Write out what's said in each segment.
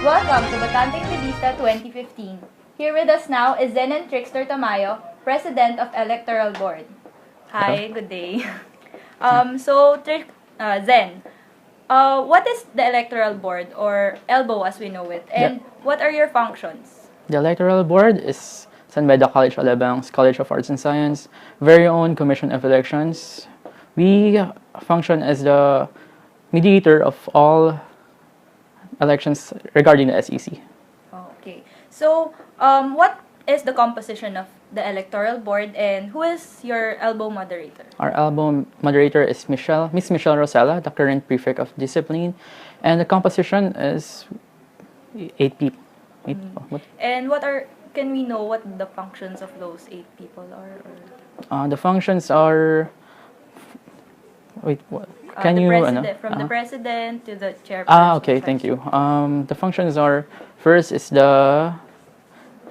Welcome to Botanteng Bedista 2015. Here with us now is Czennen Trixter Tamayo, President of Electoral Board. Hi, good day. Zen, what is the Electoral Board, or ELBO as we know it, and what are your functions? The Electoral Board is sent by the College Alabang's College of Arts and Science, very own Commission of Elections. We function as the mediator of all elections regarding the SEC. Okay. So, what is the composition of the Electoral Board, and who is your ELBO moderator? Our ELBO moderator is Miss Michelle Rosella, the current prefect of discipline, and the composition is 8 people. And can we know what the functions of those 8 people are? The functions are. Wait, what? Can you from the president to the chairperson? Okay, thank you. The functions are, first is the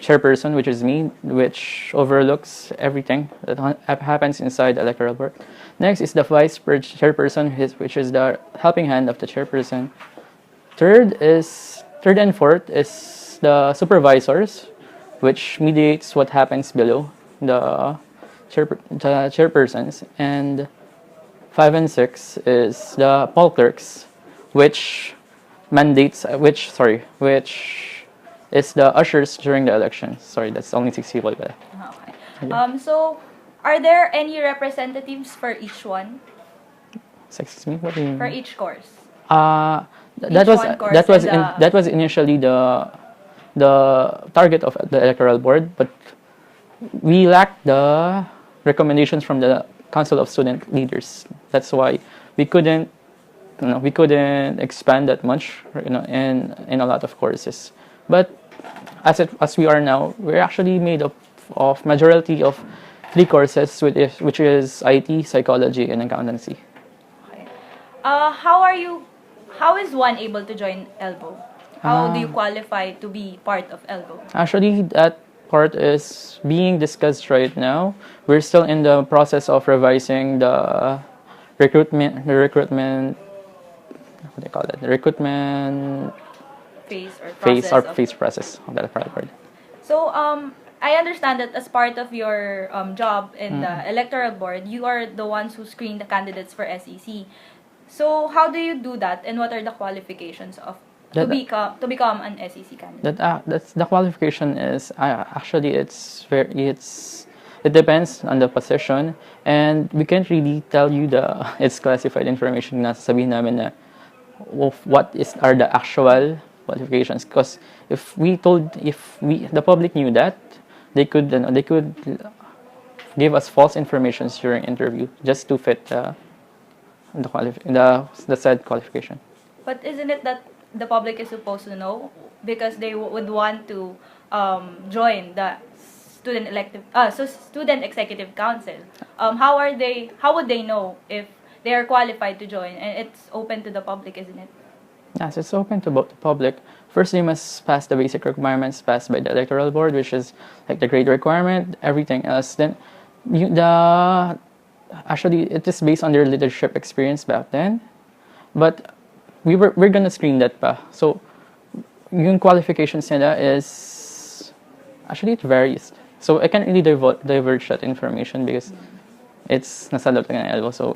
chairperson, which is me, which overlooks everything that happens inside the electoral board. Next is the vice chairperson, which is the helping hand of the chairperson. Third and fourth is the supervisors, which mediates what happens below the chairpersons, and 5 and 6 is the poll clerks, which is the ushers during the elections. Sorry, that's only 6 people. Okay. So, are there any representatives for each one? Excuse me, what do you mean? For each course. That was initially the target of the electoral board, but we lacked the recommendations from the Council of Student Leaders. That's why we couldn't expand that much, in a lot of courses. But as we are now, we're actually made up of majority of 3 courses, which is IT, psychology, and accountancy. Okay. How is one able to join ELBO? How do you qualify to be part of ELBO? Actually, that part is being discussed right now. We're still in the process of revising the recruitment phase process of the electoral board. So, I understand that as part of your job in the electoral board, you are the ones who screen the candidates for SEC. So, how do you do that, and what are the qualifications to become an SEC candidate? That's the qualification is it depends on the position, and we can't really tell you it's classified information na sasabihin namin na are the actual qualifications, because if the public knew that, they could give us false information during interview just to fit the said qualification. But isn't it that the public is supposed to know, because they would want to join the student executive council? How would they know if they are qualified to join? And it's open to the public, isn't it? Yes, it's open to both the public. First, they must pass the basic requirements passed by the electoral board, which is like the grade requirement, everything else. Then actually it is based on their leadership experience back then, but we're gonna screen that pa. So yung qualifications nila is actually it varies. So I can't really diverge that information because it's nasa loob ng ELBO. So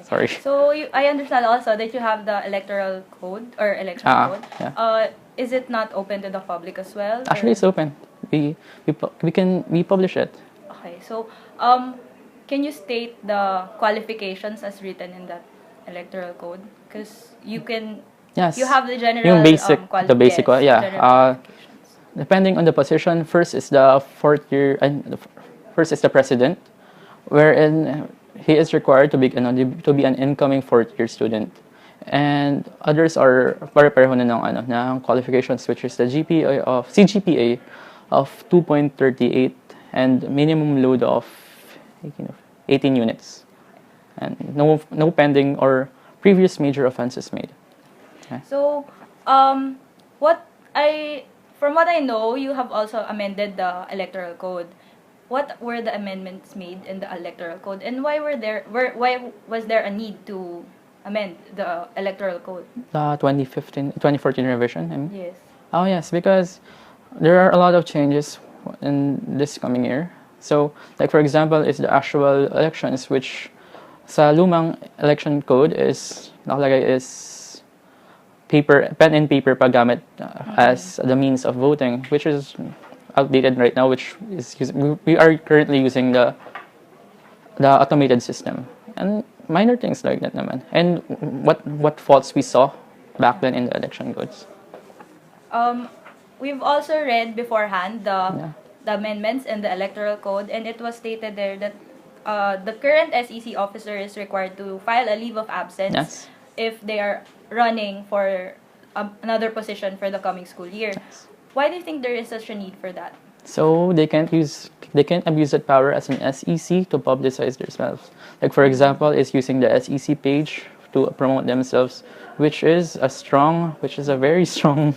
sorry. So I understand also that you have the electoral code or election code. Yeah. Is it not open to the public as well? Actually, it's open. We publish it. Okay. So can you state the qualifications as written in that electoral code? Because you have the general yung basic, the basic one, yeah. Depending on the position, first is the 4th year, and first is the president, wherein he is required to be an incoming 4th year student, and others are pare-pareho na ng qualifications, which is the CGPA of 2.38 and minimum load of 18 units, and no pending or previous major offenses made. Okay. So, from what I know, you have also amended the electoral code. What were the amendments made in the electoral code, and why was there a need to amend the electoral code? The 2014 revision. Yes. Oh yes, because there are a lot of changes in this coming year. So, like for example, is the actual elections, which sa lumang election code is nakalagay is pen and paper paggamit as the means of voting, which is outdated right now. Which is we are currently using the automated system and minor things like that naman. And what faults we saw back then in the election codes. We've also read beforehand Yeah. the amendments in the electoral code, and it was stated there that the current SEC officer is required to file a leave of absence Yes. if they are running for another position for the coming school year. Yes. Why do you think there is such a need for that? So they can't abuse that power as an SEC to publicize themselves. Like for example, is using the SEC page to promote themselves, which is a very strong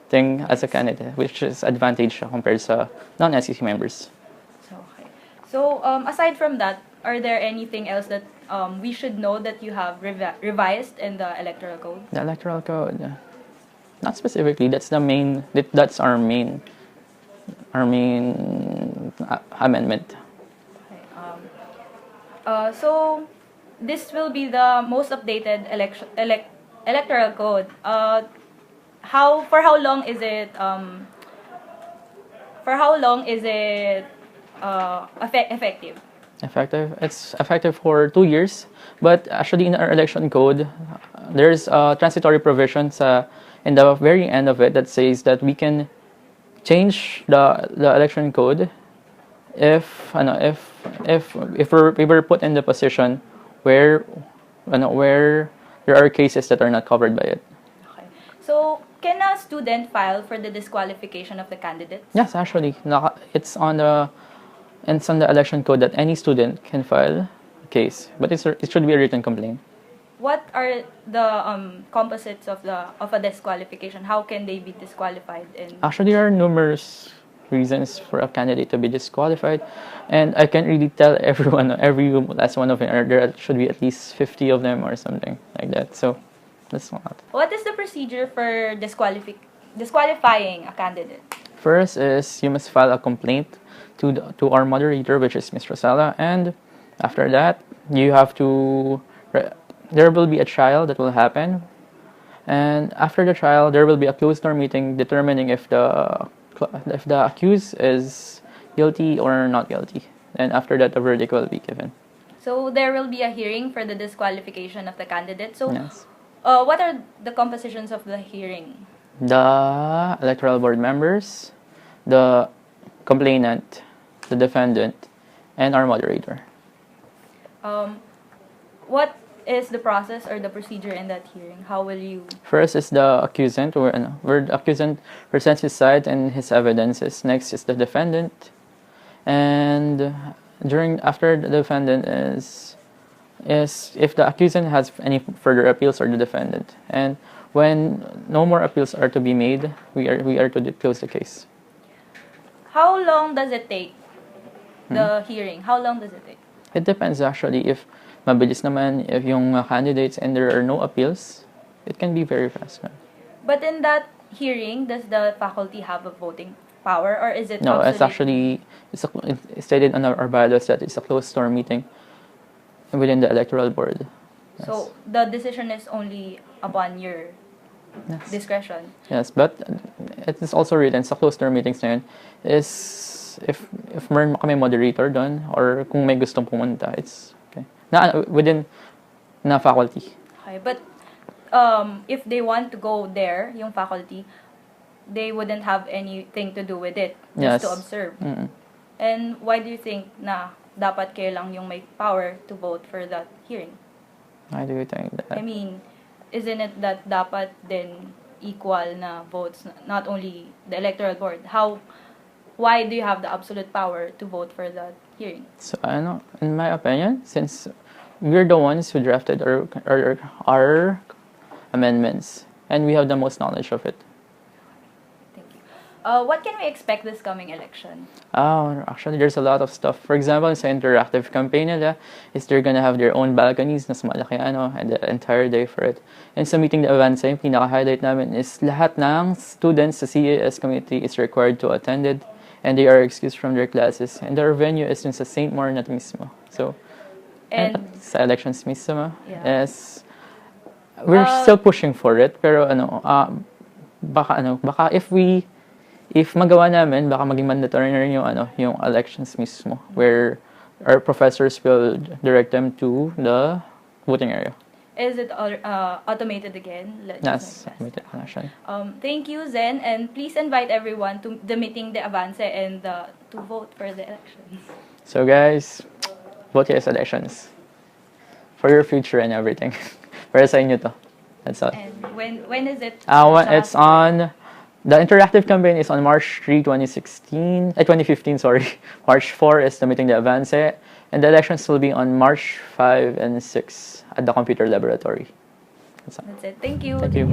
thing as a candidate, which is advantage compared to non-SEC members. Okay. So aside from that, are there anything else that we should know that you have revised in the electoral code? The electoral code, not specifically. That's our main amendment. Okay. So this will be the most updated electoral code. For how long is it effective? Effective. It's effective for 2 years, but actually in our election code, there's a transitory provision in the very end of it that says that we can change the election code if we were put in the position where there are cases that are not covered by it. Okay. So can a student file for the disqualification of the candidates? Yes, actually, it's on the election code that any student can file a case, but it should be a written complaint. What are the composites of a disqualification? How can they be disqualified? Actually, there are numerous reasons for a candidate to be disqualified, and I can't really tell every last one of them. There should be at least 50 of them or something like that. So that's not. What is the procedure for disqualifying a candidate? First is you must file a complaint to our moderator, which is Ms. Rosella, and after that you have to. There will be a trial that will happen, and after the trial, there will be a closed-door meeting determining if the accused is guilty or not guilty. And after that, a verdict will be given. So there will be a hearing for the disqualification of the candidate. So, yes. What are the compositions of the hearing? The Electoral Board members, the complainant, the defendant, and our moderator. What is the process or the procedure in that hearing? How will you... First is the accusant, where the accusant presents his side and his evidences. Next is the defendant. And after the defendant is if the accusant has any further appeals, or the defendant. And when no more appeals are to be made, we are to close the case. How long does it take, the hearing? How long does it take? It depends actually. If mabilis naman, if yung candidates and there are no appeals, it can be very fast. But in that hearing, does the faculty have a voting power, or is it No, absolute? it's actually it's stated on our bylaws that it's a closed-door meeting within the Electoral Board. Yes. So the decision is only upon your discretion. Yes, but it is also written sa closed-door meetings na yun is if meron kami moderator doon or kung may gustong pumunta, it's okay. Within faculty. Okay, but if they want to go there, yung faculty, they wouldn't have anything to do with it, just to observe. Mm-hmm. And why do you think na dapat kayo lang yung may power to vote for that hearing? Why do you think that? I mean, isn't it that dapat then equal na votes, not only the Electoral Board? Why do you have the absolute power to vote for that hearing? So, in my opinion, since we're the ones who drafted our amendments, and we have the most knowledge of it. Thank you. What can we expect this coming election? Oh, actually, there's a lot of stuff. For example, sa interactive campaign nila, is they're gonna have their own balconies, mas malaki and the entire day for it. And sa meeting the Avanza, yung pinaka-highlight namin is lahat ng students sa CAS committee is required to attend it, and they are excused from their classes. And our venue is dun sa St. Marnat mismo. So, And sa elections mismo, Yeah. is we're still pushing for it, pero baka if magawa namin, baka maging mandatory na rin yung elections mismo, where our professors will direct them to the voting area. is it automated again? Yes, automated na siya. Thank you, Zen, and please invite everyone to the meeting de Avance and to vote for the elections. So guys, vote yes elections. For your future and everything. Para sa inyo to. That's all. And when is it? It's on, the interactive campaign is on March 3, 2015, sorry. March 4 is the meeting de Avance, and the elections will be on March 5 and 6 at the computer laboratory. That's all. That's it. Thank you. Thank you.